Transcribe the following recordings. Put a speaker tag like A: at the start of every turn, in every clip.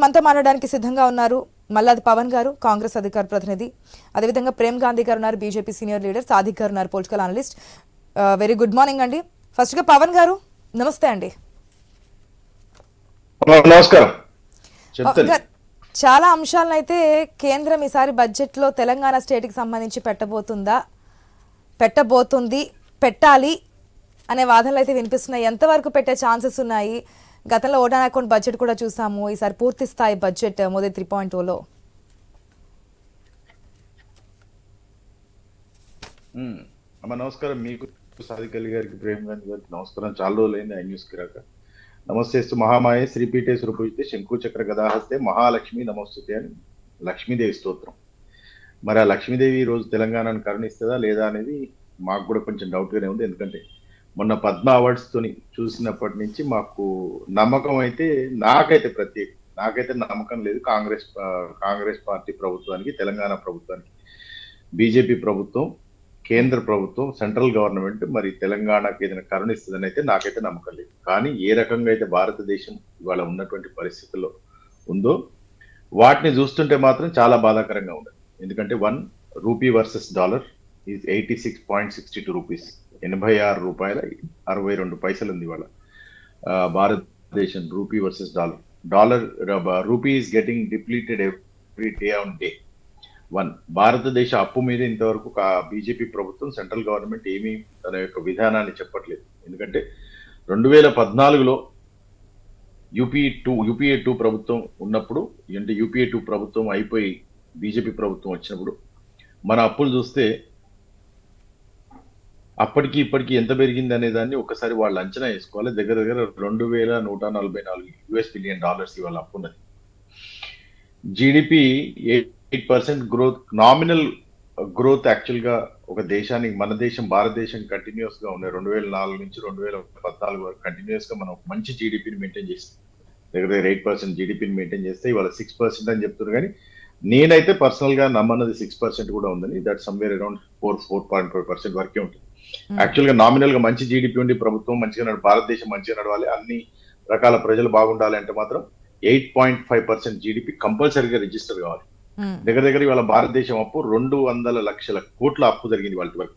A: మనతో మాట్లాడడానికి సిద్ధంగా ఉన్నారు మల్లాది పవన్ గారు, కాంగ్రెస్ అధికార ప్రతినిధి. అదేవిధంగా ప్రేమ్ గాంధీ గారు ఉన్నారు, బీజేపీ సీనియర్ లీడర్. సాదిక్ గారు ఉన్నారు, political analyst. Very good morning అండి. ఫస్ట్ గా పవన్ గారు నమస్తే అండి.
B: నమస్కారం.
A: చాలా అంశాలను అయితే కేంద్రం ఈసారి బడ్జెట్ లో తెలంగాణ స్టేట్ కి సంబంధించి పెట్టబోతుంది, పెట్టాలి అనే వాదనలు అయితే వినిపిస్తున్నాయి. ఎంతవరకు పెట్టే ఛాన్సెస్ ఉన్నాయి? గతంలో ఓటాన్ అకౌంట్ బడ్జెట్ కూడా చూసాము, ఈసారి పూర్తి స్థాయి బడ్జెట్ మోదీ 3.0లో.
B: అమ్మ నమస్కారం. మీకు సాదిక్ అలీ గారికి, ప్రేమ్ గాంధీ గారికి నమస్కారం. చాలా రోజులైంది న్యూస్ కి రాక. నమస్తేస్తు మహామాయ శ్రీపీఠే స్వరూపితే శంకుచక్ర గదాహస్తే మహాలక్ష్మి నమస్తుతే అని లక్ష్మీదేవి స్తోత్రం. మరి ఆ లక్ష్మీదేవి ఈ రోజు తెలంగాణను కరుణిస్తుందా లేదా అనేది మాకు కూడా కొంచెం డౌట్ గానే ఉంది. ఎందుకంటే మొన్న పద్మ అవార్డ్స్ తోని చూసినప్పటి నుంచి మాకు నమ్మకం అయితే నాకైతే నమ్మకం లేదు కాంగ్రెస్ పార్టీ ప్రభుత్వానికి, తెలంగాణ ప్రభుత్వానికి. బీజేపీ ప్రభుత్వం, కేంద్ర ప్రభుత్వం, సెంట్రల్ గవర్నమెంట్ మరి తెలంగాణకి ఏదైనా కరుణిస్తుందని అయితే నాకైతే నమ్మకం లేదు. కానీ ఏ రకంగా అయితే భారతదేశం ఇవాళ ఉన్నటువంటి పరిస్థితుల్లో ఉందో వాటిని చూస్తుంటే మాత్రం చాలా బాధాకరంగా ఉంది. ఎందుకంటే 1 rupee versus dollar is 86.62 rupees, 86 రూపాయల 62 పైసలు ఉంది ఇవాళ భారతదేశం rupee versus dollar. Rupee is getting depleted every day on day. భారతదేశ అప్పు మీద ఇంతవరకు బీజేపీ ప్రభుత్వం, సెంట్రల్ గవర్నమెంట్ ఏమీ తన యొక్క విధానాన్ని చెప్పట్లేదు. ఎందుకంటే 2014లో యూపీఏ 2 ప్రభుత్వం ఉన్నప్పుడు, అంటే యూపీఏ 2 ప్రభుత్వం అయిపోయి బీజేపీ ప్రభుత్వం వచ్చినప్పుడు మన అప్పులు చూస్తే అప్పటికి ఇప్పటికి ఎంత పెరిగింది అనే దాన్ని ఒకసారి వాళ్ళు అంచనా వేసుకోవాలి. దగ్గర దగ్గర $2144 బిలియన్ ఇవాళ అప్పు ఉన్నది. GDP 8% growth, nominal growth. Actual గా ఒక దేశానికి, మన దేశం భారతదేశం కంటిన్యూస్ గా ఉన్నాయి. 2004 నుంచి 2014 వరకు కంటిన్యూస్ గా మనం మంచి జీడిపిని మెయింటైన్ చేస్తాం. దగ్గర దగ్గర 8% జీడిపిని మెయింటైన్ చేస్తే ఇవాళ 6% అని చెప్తున్నారు. కానీ నేనైతే పర్సనల్ గా నమ్మన్నది 6% కూడా ఉందని. దట్ సమ్వేర్ అరౌండ్ 4.5% వరకే ఉంటుంది. యాక్చువల్ గా నామినల్ గా మంచి జీడిపి ఉండి ప్రభుత్వం మంచిగా భారతదేశం మంచిగా నడవాలి, అన్ని రకాల ప్రజలు బాగుండాలి అంటే మాత్రం 8.5% జీడిపి కంపల్సరీగా రిజిస్టర్ కావాలి. దగ్గర దగ్గర ఇవాళ భారతదేశం అప్పు 200 లక్షల కోట్ల అప్పు జరిగింది వాళ్ళ వరకు.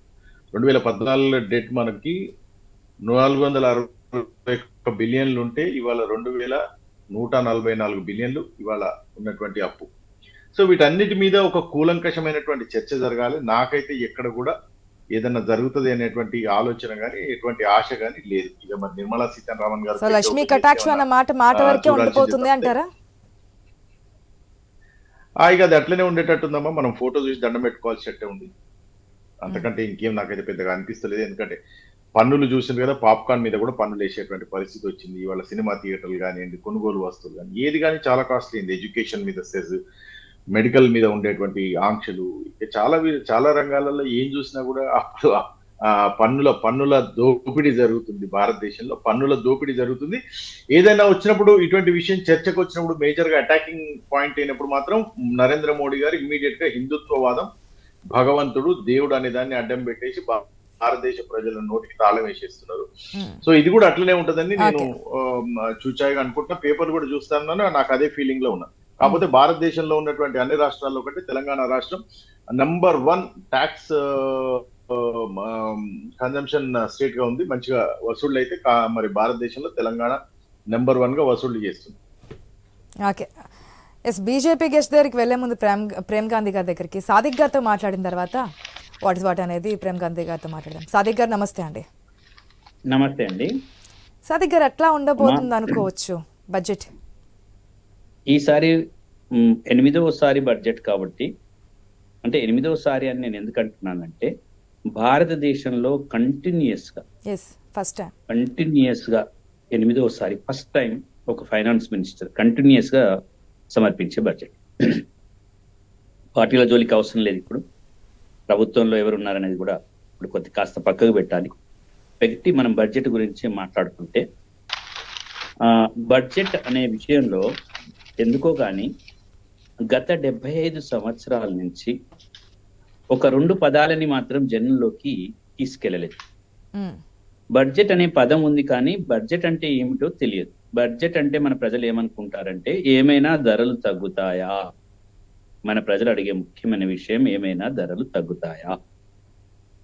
B: 2014 డెట్ మనకి 461 బిలియన్లు ఉంటే ఇవాళ 2144 బిలియన్లు ఇవాళ ఉన్నటువంటి అప్పు. సో వీటన్నిటి మీద ఒక కూలంకషమైనటువంటి చర్చ జరగాలి. నాకైతే ఎక్కడ కూడా ఏదన్నా జరుగుతుంది అనేటువంటి ఆలోచన కానీ ఎటువంటి ఆశ కానీ లేదు. ఇక మరి నిర్మలా సీతారామన్ గారు
A: లక్ష్మీ కటాక్షం అన్న మాట వరకే ఉండిపోతుంది అంటారా?
B: ఇక అది అట్లనే ఉండేటట్టుందమ్మా. మనం ఫోటో చూసి దండం పెట్టుకోవాల్సినట్టే ఉంది. అంతకంటే ఇంకేం నాకైతే పెద్దగా అనిపిస్తలేదు. ఎందుకంటే పన్నులు చూసింది కదా, పాప్కార్న్ మీద కూడా పన్నులు వేసేటువంటి పరిస్థితి వచ్చింది. ఇవాళ సినిమా థియేటర్లు కానివ్వండి, కొనుగోలు వస్తువులు కానీ ఏది కానీ చాలా కాస్ట్లీ అయింది. ఎడ్యుకేషన్ మీద సెస్, మెడికల్ మీద ఉండేటువంటి ఆంక్షలు, చాలా రంగాలలో ఏం చూసినా కూడా అప్పుడు పన్నుల దోపిడీ జరుగుతుంది. భారతదేశంలో పన్నుల దోపిడీ జరుగుతుంది. ఏదైనా వచ్చినప్పుడు, ఇటువంటి విషయం చర్చకు వచ్చినప్పుడు, మేజర్ గా అటాకింగ్ పాయింట్ అయినప్పుడు మాత్రం నరేంద్ర మోడీ గారు ఇమ్మీడియట్ గా హిందుత్వవాదం, భగవంతుడు, దేవుడు అనే దాన్ని అడ్డం పెట్టేసి భారతదేశ ప్రజల నోటికి తాళం వేసేస్తున్నారు. సో ఇది కూడా అట్లనే ఉంటదని నేను చూచాయిగా అనుకుంటున్నా. పేపర్ కూడా చూస్తాను, నాకు అదే ఫీలింగ్ లో ఉన్నా. కాకపోతే భారతదేశంలో ఉన్నటువంటి అన్ని రాష్ట్రాల్లో ఒకటి తెలంగాణ రాష్ట్రం నంబర్ 1 ట్యాక్స్ కన్జంప్షన్ స్టేట్ గా ఉంది. మంచిగా వసూళ్లు అయితే మరి భారతదేశంలో తెలంగాణ నెంబర్ 1 గా వసూళ్లు చేస్తుంది.
A: Okay, yes. బీజేపీ గెస్ట్ దగ్గరికి వెళ్లే ముందు ప్రేమ్ గాంధీ గారి దగ్గరికి సాదిక్ గారితో మాట్లాడిన తర్వాత వాట్ అనేది ప్రేమ్ గాంధీ గారితో మాట్లాడదాం. సాదిక్ గారు నమస్తే అండి.
C: నమస్తే అండి.
A: సాదిక్ గారు, ఎట్లా ఉండబోతుంది అనుకోవచ్చు బడ్జెట్?
C: ఈసారి 8వసారి బడ్జెట్ కాబట్టి, అంటే 8వసారి అని నేను ఎందుకు అంటున్నానంటే భారతదేశంలో కంటిన్యూస్ గా 8వసారి ఫస్ట్ టైం ఒక ఫైనాన్స్ మినిస్టర్ కంటిన్యూస్ గా సమర్పించే బడ్జెట్. పార్టీల జోలికి అవసరం లేదు. ఇప్పుడు ప్రభుత్వంలో ఎవరున్నారనేది కూడా ఇప్పుడు కాస్త పక్కకు పెట్టి మనం బడ్జెట్ గురించి మాట్లాడుకుంటే, బడ్జెట్ అనే విషయంలో ఎందుకో కానీ గత 75 సంవత్సరాల నుంచి ఒక 2 పదాలని మాత్రం జనంలోకి తీసుకెళ్ళలేదు. బడ్జెట్ అనే పదం ఉంది కానీ బడ్జెట్ అంటే ఏమిటో తెలియదు. బడ్జెట్ అంటే మన ప్రజలు ఏమనుకుంటారంటే ఏమైనా ధరలు తగ్గుతాయా, మన ప్రజలు అడిగే ముఖ్యమైన విషయం ఏమైనా ధరలు తగ్గుతాయా,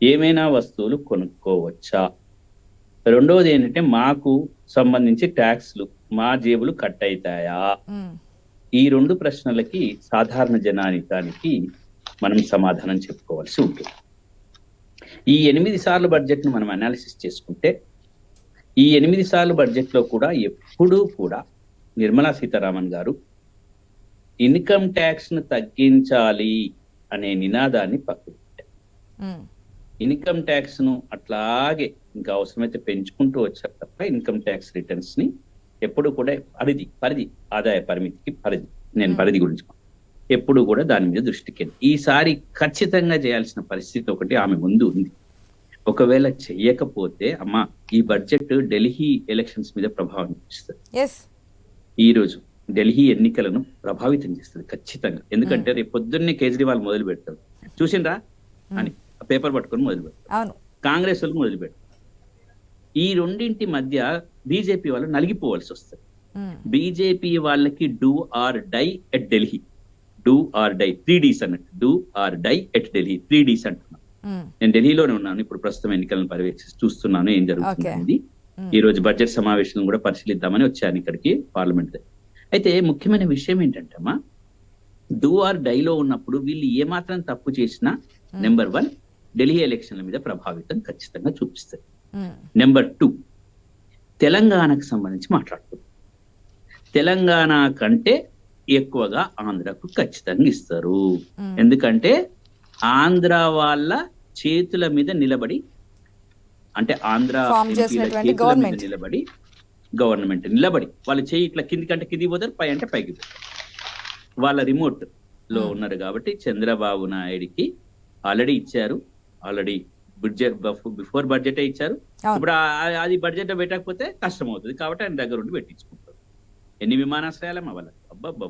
C: ఏమైనా వస్తువులు కొనుక్కోవచ్చా, రెండవది ఏంటంటే మాకు సంబంధించి ట్యాక్స్లు మా జేబులు కట్ అవుతాయా. ఈ రెండు ప్రశ్నలకి సాధారణ జనానికానికి మనం సమాధానం చెప్పుకోవాల్సి ఉంటుంది. ఈ 8 సార్లు బడ్జెట్ ను మనం అనాలిసిస్ చేసుకుంటే ఈ 8 సార్లు బడ్జెట్ లో కూడా ఎప్పుడూ కూడా నిర్మలా సీతారామన్ గారు ఇన్కమ్ ట్యాక్స్ ను తగ్గించాలి అనే నినాదాన్ని పక్కన పెట్టారు. ఇన్కమ్ ట్యాక్స్ ను అట్లాగే ఇంకా అవసరమైతే పెంచుకుంటూ వచ్చారు తప్ప ఇన్కమ్ ట్యాక్స్ రిటర్న్స్ ని ఎప్పుడు కూడా పరిధి ఆదాయ పరిమితికి నేను పరిధి గురించి ఎప్పుడు కూడా దాని మీద దృష్టికి ఈసారి ఖచ్చితంగా చేయాల్సిన పరిస్థితి ఒకటి ఆమె ముందు ఉంది. ఒకవేళ చెయ్యకపోతే అమ్మా ఈ బడ్జెట్ ఢిల్లీ ఎలక్షన్స్ మీద ప్రభావం చూపిస్తుంది. ఈ రోజు ఢిల్లీ ఎన్నికలను ప్రభావితం చేస్తుంది ఖచ్చితంగా. ఎందుకంటే రేపు పొద్దున్నే కేజ్రీవాల్ మొదలు పెడతారు, చూసిండ్రా అని పేపర్ పట్టుకొని మొదలు పెడతారు, కాంగ్రెస్ వాళ్ళు మొదలు పెడతారు. ఈ రెండింటి మధ్య బీజేపీ వాళ్ళు నలిగిపోవాల్సి వస్తుంది. బీజేపీ వాళ్ళకి do or die at Delhi, do or die 3Ds అన్నట్టు, do or die at Delhi 3Ds అంటున్నాను. నేను ఢిల్లీలోనే ఉన్నాను ఇప్పుడు, ప్రస్తుతం ఎన్నికలను పర్యవేక్షిస్తూ చూస్తున్నాను ఏం జరుగుతుంది. ఈ రోజు బడ్జెట్ సమావేశం కూడా పరిశీలిద్దామని వచ్చాను ఇక్కడికి పార్లమెంట్. అయితే ముఖ్యమైన విషయం ఏంటంటే అమ్మా, డూ ఆర్ డైలో ఉన్నప్పుడు వీళ్ళు ఏమాత్రం తప్పు చేసినా నెంబర్ 1 ఢిల్లీ ఎలక్షన్ల మీద ప్రభావితం ఖచ్చితంగా చూపిస్తారు. నెంబర్ 2 తెలంగాణకు సంబంధించి మాట్లాడుతుంది. తెలంగాణ కంటే ఎక్కువగా ఆంధ్రకు ఖచ్చితంగా ఇస్తారు. ఎందుకంటే ఆంధ్ర వాళ్ళ చేతుల మీద నిలబడి, అంటే ఆంధ్ర నిలబడి గవర్నమెంట్ నిలబడి వాళ్ళ చేయి ఇట్లా కింది కంటే కింది పోతారు, పై అంటే పైకి పోతారు. వాళ్ళ రిమోట్ లో ఉన్నారు కాబట్టి చంద్రబాబు నాయుడికి ఆల్రెడీ ఇచ్చారు, ఆల్రెడీ బిఫోర్ బడ్జెట్ ఇచ్చారు. ఇప్పుడు అది బడ్జెట్ పెట్టకపోతే కష్టం అవుతుంది కాబట్టి ఆయన దగ్గర ఉండి పెట్టించుకుంటారు. ఎన్ని విమానాశ్రయాలమ్మా వాళ్ళకి, అబ్బాబ్బా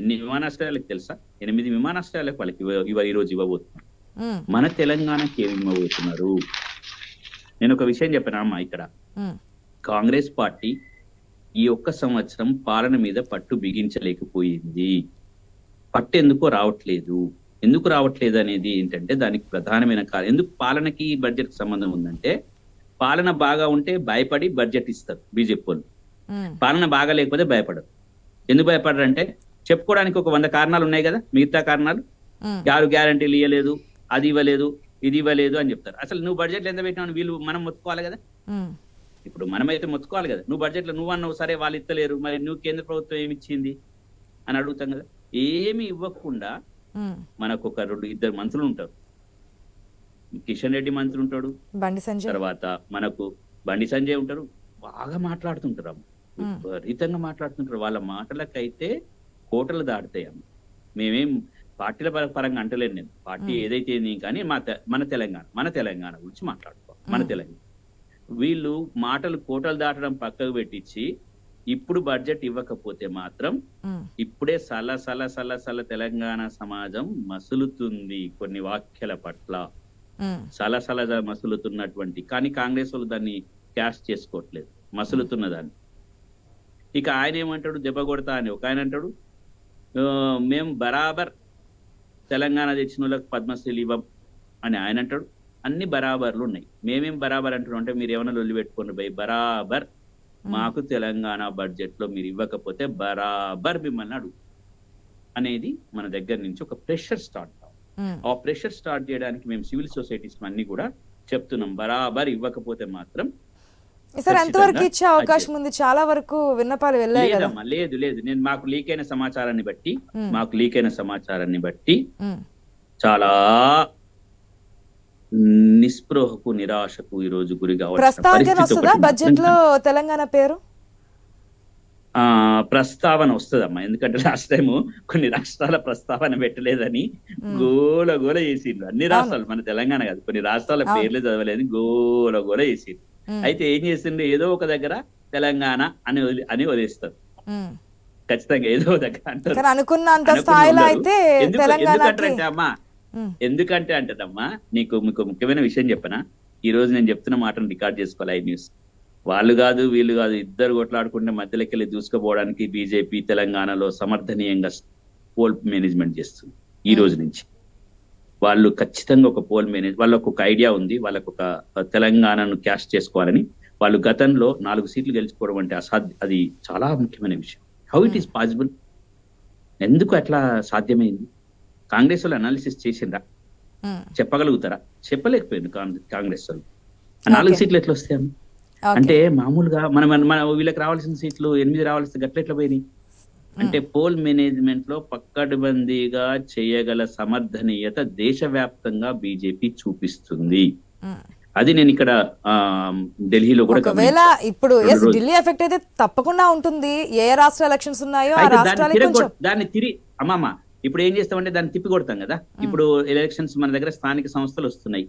C: ఎన్ని విమానాశ్రయాలకు తెలుసా? 8 విమానాశ్రయాలకు వాళ్ళకి ఈ రోజు ఇవ్వబోతున్నారు. మన తెలంగాణకి ఏమి ఇవ్వబోతున్నారు? నేను ఒక విషయం చెప్పాను అమ్మా, ఇక్కడ కాంగ్రెస్ పార్టీ ఈ ఒక్క సంవత్సరం పాలన మీద పట్టు బిగించలేకపోయింది. పట్టు ఎందుకు రావట్లేదు అనేది ఏంటంటే దానికి ప్రధానమైన కారణం, ఎందుకు పాలనకి బడ్జెట్ సంబంధం ఉందంటే, పాలన బాగా ఉంటే భయపడి బడ్జెట్ ఇస్తారు బీజేపీ వాళ్ళు, పాలన బాగా లేకపోతే భయపడరు. ఎందుకు భయపడరు అంటే చెప్పుకోవడానికి ఒక 100 కారణాలు ఉన్నాయి కదా, మిగతా కారణాలు యారు గ్యారంటీలు ఇవ్వలేదు, అది ఇవ్వలేదు, ఇది ఇవ్వలేదు అని చెప్తారు. అసలు నువ్వు బడ్జెట్ ఎంత పెట్టినావు వీళ్ళు మనం మొత్తుకోవాలి కదా. ఇప్పుడు మనమైతే మొత్తుకోవాలి కదా, నువ్వు బడ్జెట్ లో నువ్వు అన్నావు సరే వాళ్ళు ఇస్తలేరు, మరి నువ్వు కేంద్ర ప్రభుత్వం ఏమి ఇచ్చింది అని అడుగుతాం కదా. ఏమి ఇవ్వకుండా మనకు ఒక 2-2 మంత్రులు ఉంటారు, కిషన్ రెడ్డి మంత్రి ఉంటాడు, తర్వాత మనకు బండి సంజయ్ ఉంటారు, బాగా మాట్లాడుతుంటారు అమ్మ, విపరీతంగా మాట్లాడుతుంటారు. వాళ్ళ మాటలకైతే కోటలు దాటుతాయి అమ్మ. మేమేం పార్టీల పరంగా అంటలేను నేను, పార్టీ ఏదైతే కానీ మన తెలంగాణ గురించి మాట్లాడుకోవాలి. మన తెలంగాణ వీళ్ళు మాటలు కోటలు దాటడం పక్కకు పెట్టించి ఇప్పుడు బడ్జెట్ ఇవ్వకపోతే మాత్రం ఇప్పుడే సల తెలంగాణ సమాజం మసులుతుంది కొన్ని వాక్యాల పట్ల, సల మసులుతున్నటువంటి, కానీ కాంగ్రెస్ వాళ్ళు దాన్ని క్యాష్ చేసుకోవట్లేదు, మసులుతున్న దాన్ని. ఇక ఆయన ఏమంటాడు, దెబ్బ కొడతా అని ఒక ఆయన అంటాడు, మేము బరాబర్ తెలంగాణ తెచ్చిన వాళ్ళకి పద్మశ్రీలు ఇవ్వం అని ఆయన అంటాడు. అన్ని బరాబర్లు ఉన్నాయి. మేమేం బరాబర్ అంటున్నాం అంటే మీరు ఏమైనా లొల్లి పెట్టుకోండి భయ్, బరాబర్ మాకు తెలంగాణ బడ్జెట్ లో మీరు ఇవ్వకపోతే బరాబర్ మిమ్మల్ని అడుగు అనేది మన దగ్గర నుంచి ఒక ప్రెషర్ స్టార్ట్ కావాలి. ఆ ప్రెషర్ స్టార్ట్ చేయడానికి మేము సివిల్ సొసైటీస్ అన్ని కూడా చెప్తున్నాం, బరాబర్ ఇవ్వకపోతే మాత్రం
A: ఎంతవరకు ఇచ్చే అవకాశం ఉంది? చాలా వరకు విన్నపాలు వెళ్ళాయి కదా.
C: లేదు నేను మాకు లీక్ అయిన సమాచారాన్ని బట్టి చాలా నిస్పృహకు నిరాశకు ఈ రోజు గురి
A: కావచ్చు. బడ్జెట్ లో తెలంగాణ పేరు
C: ప్రస్తావన వస్తుందమ్మా, ఎందుకంటే లాస్ట్ టైం కొన్ని రాష్ట్రాల ప్రస్తావన పెట్టలేదని గోల చేసిండ్రు అన్ని రాష్ట్రాలు, మన తెలంగాణ కాదు, కొన్ని రాష్ట్రాల పేర్లు చదవలేదు, గోల చేసిండ్రు. అయితే ఏం చేసిండ్రు, ఏదో ఒక దగ్గర తెలంగాణ అని వదిలేస్తారు ఖచ్చితంగా, ఏదో దగ్గర అంటారు. ఎందుకంటే అమ్మా ఎందుకంటే అంటదమ్మా, మీకు ముఖ్యమైన విషయం చెప్పనా, ఈ రోజు నేను చెప్తున్న మాటను రికార్డ్ చేసుకోవాలి. ఐ న్యూస్ వాళ్ళు కాదు వీళ్ళు కాదు ఇద్దరు కొట్లాడుకుంటే మధ్యలోకి వెళ్ళి దూసుకుపోవడానికి బీజేపీ తెలంగాణలో సమర్థనీయంగా పోల్ మేనేజ్మెంట్ చేస్తుంది ఈ రోజు నుంచి. వాళ్ళు ఖచ్చితంగా ఒక పోల్ వాళ్ళకు ఒక ఐడియా ఉంది, వాళ్ళకు ఒక తెలంగాణను క్యాష్ చేసుకోవాలని. వాళ్ళు గతంలో 4 సీట్లు గెలుచుకోవడం అంటే అది చాలా ముఖ్యమైన విషయం. How it is possible? ఎందుకు అట్లా సాధ్యమైంది? కాంగ్రెస్ వాళ్ళు అనాలిసిస్ చేసిండ్రా? చెప్పగలుగుతారా? చెప్పలేకపోయింది కాంగ్రెస్ వాళ్ళు. 4 సీట్లు ఎట్లా వస్తాయి? అంటే మామూలుగా మన వీళ్ళకి రావాల్సిన సీట్లు 8 రావాల్సిన గట్ల ఎట్లా పోయినాయి అంటే పోల్ మేనేజ్మెంట్ లో పక్కడ్బందీగా చేయగల సమర్థనీయత దేశవ్యాప్తంగా బీజేపీ చూపిస్తుంది. అది నేను ఇక్కడ ఢిల్లీలో కూడా
A: ఒకవేళ ఇప్పుడు ఢిల్లీ ఎఫెక్ట్ అయితే తప్పకుండా ఉంటుంది. ఏ రాష్ట్ర ఎలక్షన్స్ ఉన్నాయో ఆ రాష్ట్రాలకు
C: దాన్ని తిరిగి అమ్మమ్మ ఇప్పుడు ఏం చేస్తామంటే దాన్ని తిప్పి కొడతాం కదా. ఇప్పుడు ఎలక్షన్స్ మన దగ్గర స్థానిక సంస్థలు వస్తున్నాయి.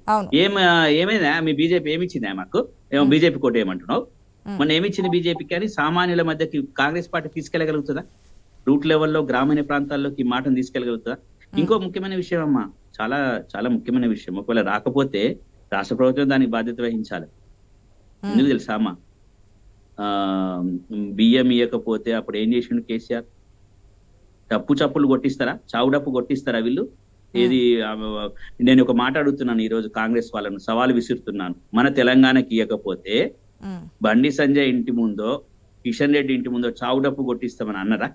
C: ఏమైనా మీ బీజేపీ ఏమిచ్చిందా మాకు? ఏమో బీజేపీ కోట ఏమంటున్నావు? మొన్న ఏమిచ్చింది బీజేపీకి అని సామాన్యుల మధ్యకి కాంగ్రెస్ పార్టీ తీసుకెళ్లగలుగుతుందా? రూట్ లెవెల్లో గ్రామీణ ప్రాంతాల్లోకి ఈ మాటను తీసుకెళ్లగలుగుతుందా? ఇంకో ముఖ్యమైన విషయం అమ్మా, చాలా చాలా ముఖ్యమైన విషయం. ఒకవేళ రాకపోతే రాష్ట్ర ప్రభుత్వం దానికి బాధ్యత వహించాలి. ఎందుకు తెలుసా అమ్మా? బియ్యం ఇవ్వకపోతే అప్పుడు ఏం చేసిండు కేసీఆర్? చప్పులు కొట్టిస్తారా? చావుడప్పు కొట్టిస్తారా వీళ్ళు? ఏది నేను ఒక మాట అడుగుతున్నాను ఈ రోజు కాంగ్రెస్ వాళ్ళను, సవాలు విసురుతున్నాను. మన తెలంగాణకి ఇవ్వకపోతే బండి సంజయ్ ఇంటి ముందో కిషన్ రెడ్డి ఇంటి ముందో చావుడప్పు కొట్టిస్తామని అన్నారా?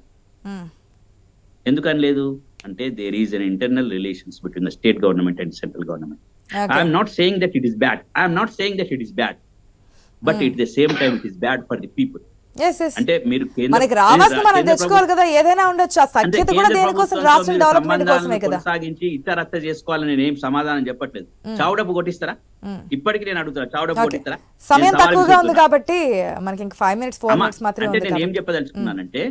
C: ఎందుకని లేదు అంటే there is an internal relations between the state government and central government. I'm not saying that it is bad, but it the same time it is bad for the people. అంటే మీరు
A: తెచ్చుకోవాలి కదా, ఏదైనా ఉండొచ్చు. ఆ సఖ్యత కూడా దేనికోసం? రాష్ట్ర డెవలప్మెంట్ కోసమే కదా.
C: కొనసాగించి ఇతరత్త చేసుకోవాలని నేను ఏం సమాధానం చెప్పట్లేదు. చావుడప్పు కొట్టిస్తారా? ఇప్పటికి నేను అడుగుతాను, చావుడప్పు కొట్టిస్తారా?
A: సమయం తక్కువగా ఉంది కాబట్టి మనకి ఇంకా 5 minutes 4 minutes మాత్రమే ఉంది.
C: నేను ఏం చెప్పదలుచుకున్నానంటే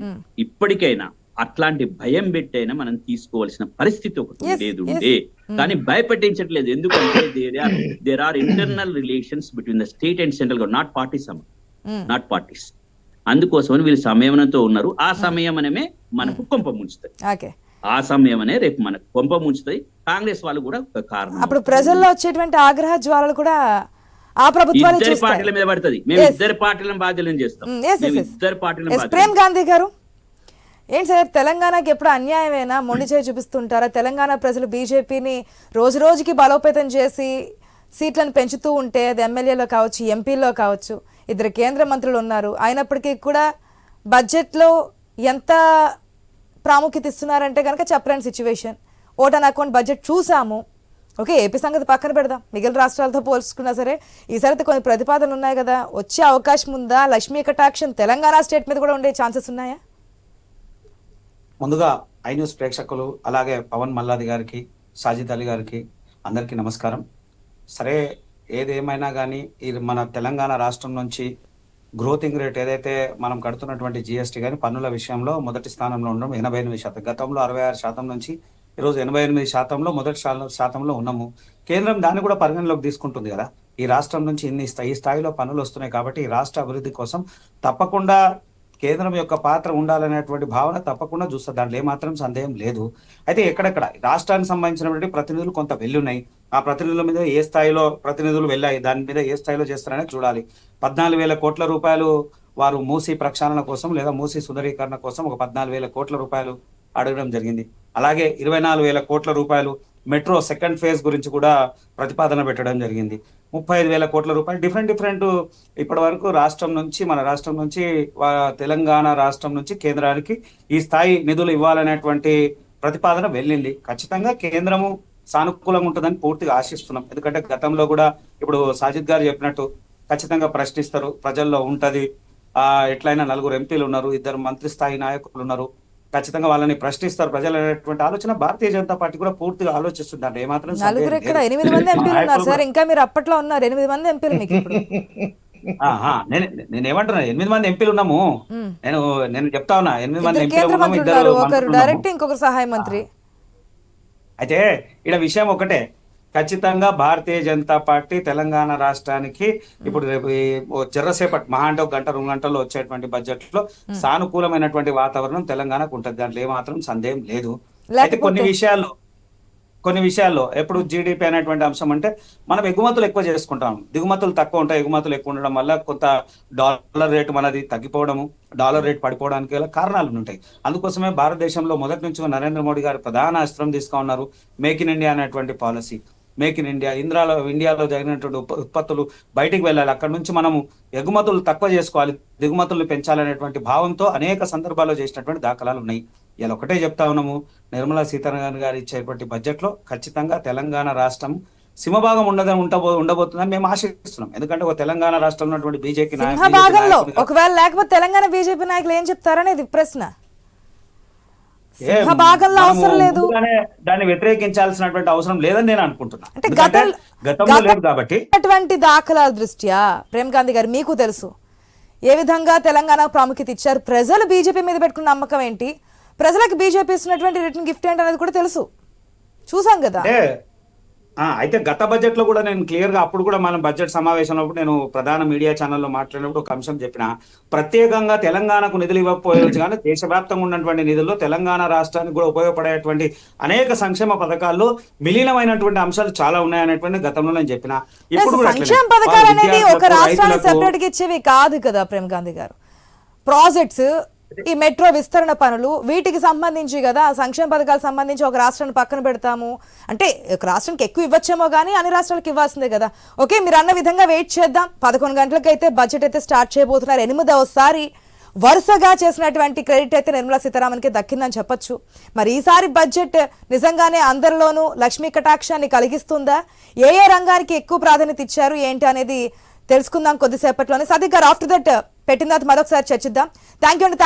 C: ఇప్పటికైనా అట్లాంటి భయం పెట్టైనా మనం తీసుకోవాల్సిన పరిస్థితి ఒకటి ఉండే, కానీ భయపెట్టించట్లేదు. ఎందుకంటే there are internal relations between the state and central government, not parties. అందుకోసమని వీళ్ళు సంయమనంతో ఉన్నారు. ఆ సంయమనమే మనకు కొంప ముంచుతాయి. ఆ సమయమనే రేపు మనకు కొంప ముంచుతాయి. కాంగ్రెస్ వాళ్ళు కూడా ఒక కారణం.
A: అప్పుడు ప్రజల్లో వచ్చేటువంటి ఆగ్రహ జ్వాలలు కూడా ఆ ప్రభుత్వాలు
C: ఇద్దరి పార్టీల మీద పడుతుంది. మేము ఇద్దరు పార్టీలను బాధ్యులను చేస్తాం. ఇద్దరు పార్టీలను.
A: ప్రేమ్ గాంధీ గారు, ఏంటి సార్, తెలంగాణకి ఎప్పుడు అన్యాయమేనా? మొండి చేయి చూపిస్తుంటారా? తెలంగాణ ప్రజలు బీజేపీని రోజు రోజుకి బలోపేతం చేసి సీట్లను పెంచుతూ ఉంటే, అది ఎమ్మెల్యేలో కావచ్చు, ఎంపీలో కావచ్చు, 2 కేంద్ర మంత్రులు ఉన్నారు. అయినప్పటికీ కూడా బడ్జెట్లో ఎంత ప్రాముఖ్యత ఇస్తున్నారంటే కనుక చెప్పలేని situation. Vote on account budget చూసాము. ఓకే, ఏపీ సంగతి పక్కన పెడదాం, మిగిలిన రాష్ట్రాలతో పోల్చుకున్నా సరే ఈసారి కొన్ని ప్రతిపాదనలు ఉన్నాయి కదా. వచ్చే అవకాశం ఉందా? లక్ష్మీ కటాక్షం తెలంగాణ స్టేట్ మీద కూడా ఉండే ఛాన్సెస్ ఉన్నాయా?
D: ముందుగా ఐ న్యూస్ ప్రేక్షకులు, అలాగే పవన్ మల్లాది గారికి, సాజిద్ అలీ గారికి అందరికీ నమస్కారం. సరే, ఏదేమైనా కానీ మన తెలంగాణ రాష్ట్రం నుంచి గ్రోతింగ్ రేట్ ఏదైతే మనం కడుతున్నటువంటి జిఎస్టీ కానీ పన్నుల విషయంలో మొదటి స్థానంలో ఉండడం 88%. గతంలో 66% నుంచి ఈరోజు 88%లో మొదటి శాతంలో ఉన్నాము. కేంద్రం దాన్ని కూడా పరిగణలోకి తీసుకుంటుంది కదా. ఈ రాష్ట్రం నుంచి ఈ స్థాయిలో పన్నులు వస్తున్నాయి కాబట్టి ఈ రాష్ట్ర అభివృద్ధి కోసం తప్పకుండా కేంద్రం యొక్క పాత్ర ఉండాలనేటువంటి భావన తప్పకుండా చూస్తారు. దాంట్లో ఏమాత్రం సందేహం లేదు. అయితే ఎక్కడెక్కడ రాష్ట్రానికి సంబంధించినటువంటి ప్రతినిధులు కొంత వెళ్ళున్నాయి. ఆ ప్రతినిధుల మీద ఏ స్థాయిలో ప్రతినిధులు వెళ్ళాయి, దాని మీద ఏ స్థాయిలో చేస్తారనే చూడాలి. 14,000 కోట్ల రూపాయలు వారు మూసీ ప్రక్షాళన కోసం లేదా మూసీ సుందరీకరణ కోసం ఒక 14,000 కోట్ల రూపాయలు అడగడం జరిగింది. అలాగే 24,000 కోట్ల రూపాయలు మెట్రో సెకండ్ ఫేజ్ గురించి కూడా ప్రతిపాదన పెట్టడం జరిగింది. 35,000 కోట్ల రూపాయలు డిఫరెంట్ ఇప్పటి వరకు మన రాష్ట్రం నుంచి తెలంగాణ రాష్ట్రం నుంచి కేంద్రానికి ఈ స్థాయి నిధులు ఇవ్వాలనేటువంటి ప్రతిపాదన వెళ్ళింది. ఖచ్చితంగా కేంద్రము సానుకూలంగా ఉంటుందని పూర్తిగా ఆశిస్తున్నాం. ఎందుకంటే గతంలో కూడా ఇప్పుడు సాజిద్ గారు చెప్పినట్టు ఖచ్చితంగా ప్రశ్నిస్తారు, ప్రజల్లో ఉంటది. ఎట్లయినా 4 ఎంపీలు ఉన్నారు, 2 మంత్రి స్థాయి నాయకులు ఉన్నారు, ఖచ్చితంగా వాళ్ళని ప్రశ్నిస్తారు ప్రజలు అనేటువంటి ఆలోచన భారతీయ జనతా పార్టీ కూడా పూర్తిగా ఆలోచిస్తుంది. అంటే ఏమాత్రం
A: 8 మంది ఎంపీలు ఉన్నారు సార్, ఇంకా మీరు అప్పట్లో ఉన్నారు 8 మంది ఎంపీలు మీకు ఇప్పుడు.
D: నేను ఏమంటున్నా, 8 మంది ఎంపీలు ఉన్నాము. నేను చెప్తా ఉన్నా 8 మంది
A: కేంద్ర మంత్రులు ఉన్నారు, ఒకరు డైరెక్ట్, ఇంకొకరు సహాయ మంత్రి.
D: అయితే ఇక్కడ విషయం ఒకటే, ఖచ్చితంగా భారతీయ జనతా పార్టీ తెలంగాణ రాష్ట్రానికి ఇప్పుడు జర్రసేపటి మహా అంటే 1 గంట 2 గంటల్లో వచ్చేటువంటి బడ్జెట్ లో సానుకూలమైనటువంటి వాతావరణం తెలంగాణకు ఉంటుంది. దాంట్లో ఏమాత్రం సందేహం లేదు. అయితే కొన్ని కొన్ని విషయాల్లో ఎప్పుడు జీడిపి అనేటువంటి అంశం అంటే మనం ఎగుమతులు ఎక్కువ చేసుకుంటాం, దిగుమతులు తక్కువ ఉంటాయి, ఎగుమతులు ఎక్కువ ఉండడం వల్ల కొంత డాలర్ రేటు మనది తగ్గిపోవడము, డాలర్ రేట్ పడిపోవడానికి గల కారణాలు ఉంటాయి. అందుకోసమే భారతదేశంలో మొదటి నుంచి నరేంద్ర మోడీ గారు ప్రధాన అస్త్రం తీసుకున్నారు మేక్ ఇన్ ఇండియా అనేటువంటి పాలసీ. మేక్ ఇన్ ఇండియా, ఇండియాలో జరిగినటువంటి ఉత్పత్తులు బయటికి వెళ్ళాలి, అక్కడ నుంచి మనము ఎగుమతులు తక్కువ చేసుకోవాలి, దిగుమతులు పెంచాలనేటువంటి భావంతో అనేక సందర్భాల్లో చేసినటువంటి దాఖలాలు ఉన్నాయి. ఇలా ఒకటే చెప్తా ఉన్నాము, నిర్మలా సీతారామన్ గారు ఇచ్చేటువంటి బడ్జెట్ లో ఖచ్చితంగా తెలంగాణ రాష్ట్రం సింహభాగం ఉండబోతుందని మేము ఆశిస్తున్నాం. ఎందుకంటే ఒక తెలంగాణ రాష్ట్రంలో ఉన్నటువంటి బీజేపీ
A: సింహభాగంలో ఒకవేళ లేకపోతే తెలంగాణ బీజేపీ నాయకులు ఏం చెప్తారనేది ప్రశ్న. సింహభాగంలో అవసరం లేదు,
D: దాన్ని వ్యతిరేకించాల్సినటువంటి అవసరం లేదని నేను అనుకుంటున్నా.
A: అంటే
D: గతంలో లేదు కాబట్టి
A: అటువంటి దాఖలాల దృష్ట్యా ప్రేమ్ గాంధీ గారు మీకు తెలుసు ఏ విధంగా తెలంగాణ ప్రాముఖ్యత ఇచ్చారు, ప్రజలు బీజేపీ మీద పెట్టుకున్న నమ్మకం ఏంటి, ప్రజలకు బీజేపీ ఇస్తున్నటువంటి రిటర్న్ గిఫ్ట్ ఏంటి అనేది కూడా తెలుసు, చూసాం కదా.
D: అయితే గత బడ్జెట్ లో కూడా నేను క్లియర్ గా అప్పుడు కూడా మనం బడ్జెట్ సమావేశంలో నేను ప్రధాన మీడియా ఛానల్లో మాట్లాడినప్పుడు ఒక అంశం చెప్పిన, ప్రత్యేకంగా తెలంగాణకు నిధులు ఇవ్వకపోవచ్చు కానీ దేశవ్యాప్తంగా ఉన్నటువంటి నిధుల్లో తెలంగాణ రాష్ట్రానికి కూడా ఉపయోగపడేటువంటి అనేక సంక్షేమ పథకాల్లో విలీనమైనటువంటి అంశాలు చాలా ఉన్నాయనేటువంటి గతంలో నేను చెప్పిన. ఇప్పుడు కూడా
A: సంక్షేమ పథకాలు అనేది ఒక రాష్ట్రానికి సెపరేట్ గా ఇచ్చేవి కాదు కదా ప్రేమ్ గాంధీ గారు. ప్రాజెక్ట్స్, ఈ మెట్రో విస్తరణ పనులు, వీటికి సంబంధించి కదా సంక్షేమ పథకాలకు సంబంధించి ఒక రాష్ట్రాన్ని పక్కన పెడతాము అంటే ఒక రాష్ట్రానికి ఎక్కువ ఇవ్వచ్చేమో కానీ అన్ని రాష్ట్రాలకు ఇవ్వాల్సిందే కదా. ఓకే, మీరు అన్న విధంగా వెయిట్ చేద్దాం. 11 గంటలకైతే బడ్జెట్ అయితే స్టార్ట్ చేయబోతున్నారు. 8వసారి వరుసగా చేసినటువంటి క్రెడిట్ అయితే నిర్మలా సీతారామన్కి దక్కిందని చెప్పొచ్చు. మరి ఈసారి బడ్జెట్ నిజంగానే అందరిలోనూ లక్ష్మీ కటాక్షాన్ని కలిగిస్తుందా, ఏ రంగానికి ఎక్కువ ప్రాధాన్యత ఇచ్చారు ఏంటి అనేది తెలుసుకుందాం కొద్దిసేపట్లోనే. సాదిక్ గారు ఆఫ్టర్ దట్ పెట్టిన తర్వాత మరొకసారి చర్చిద్దాం. థ్యాంక్ యూ అండి.